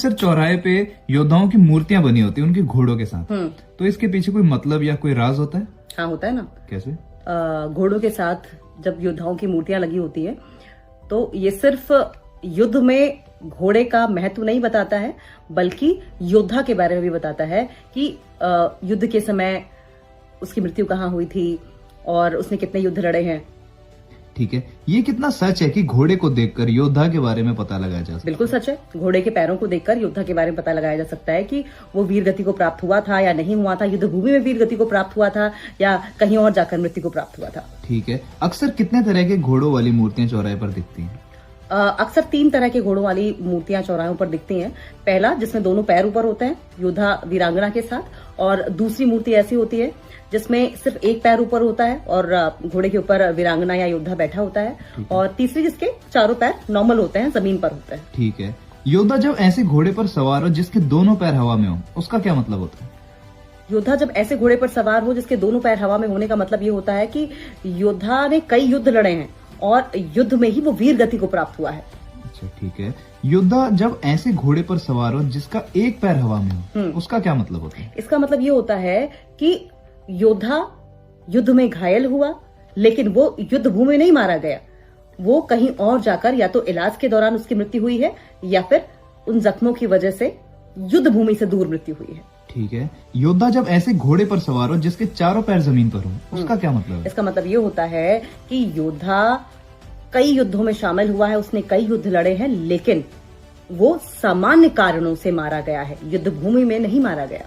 अक्सर चौराहे पे योद्धाओं की मूर्तियां बनी होती है उनके घोड़ों के साथ, तो इसके पीछे कोई मतलब या कोई राज होता है? हाँ, होता है ना। कैसे? घोड़ों के साथ जब योद्धाओं की मूर्तियां लगी होती है तो ये सिर्फ युद्ध में घोड़े का महत्व नहीं बताता है, बल्कि योद्धा के बारे में भी बताता है कि युद्ध के समय उसकी मृत्यु कहाँ हुई थी और उसने कितने युद्ध लड़े हैं। ठीक है, ये कितना सच है कि घोड़े को देखकर योद्धा के बारे में पता लगाया जा सकता है? बिल्कुल सच है। घोड़े के पैरों को देखकर योद्धा के बारे में पता लगाया जा सकता है कि वो वीर गति को प्राप्त हुआ था या नहीं हुआ था, युद्ध भूमि में वीर गति को प्राप्त हुआ था या कहीं और जाकर मृत्यु को प्राप्त हुआ था। ठीक है, अक्सर कितने तरह के घोड़ों वाली मूर्तियां चौराहे पर दिखती हैं? अक्सर 3 तरह के घोड़ों वाली मूर्तियां चौराहों पर दिखती हैं। पहला, जिसमें दोनों पैर ऊपर होते हैं, योद्धा वीरांगना के साथ, और दूसरी मूर्ति ऐसी होती है जिसमें सिर्फ एक पैर ऊपर होता है और घोड़े के ऊपर वीरांगना या योद्धा बैठा होता है, और तीसरी जिसके चारों पैर नॉर्मल होते हैं, जमीन पर होते हैं। ठीक है, योद्धा जब ऐसे घोड़े पर सवार हो जिसके दोनों पैर हवा में हो, उसका क्या मतलब होता है? योद्धा जब ऐसे घोड़े पर सवार हो जिसके दोनों पैर हवा में होने का मतलब ये होता है कि योद्धा ने कई युद्ध लड़े हैं और युद्ध में ही वो वीर गति को प्राप्त हुआ है। अच्छा, ठीक है, योद्धा जब ऐसे घोड़े पर सवार हो जिसका एक पैर हवा में हो, उसका क्या मतलब होता है? इसका मतलब ये होता है कि योद्धा युद्ध में घायल हुआ, लेकिन वो युद्ध भूमि में नहीं मारा गया, वो कहीं और जाकर या तो इलाज के दौरान उसकी मृत्यु हुई है या फिर उन जख्मों की वजह से युद्ध भूमि से दूर मृत्यु हुई है। ठीक है, योद्धा जब ऐसे घोड़े पर सवार हो जिसके चारों पैर जमीन पर हो, उसका क्या मतलब है? इसका मतलब ये होता है कि योद्धा कई युद्धों में शामिल हुआ है, उसने कई युद्ध लड़े हैं, लेकिन वो सामान्य कारणों से मारा गया है, युद्ध भूमि में नहीं मारा गया।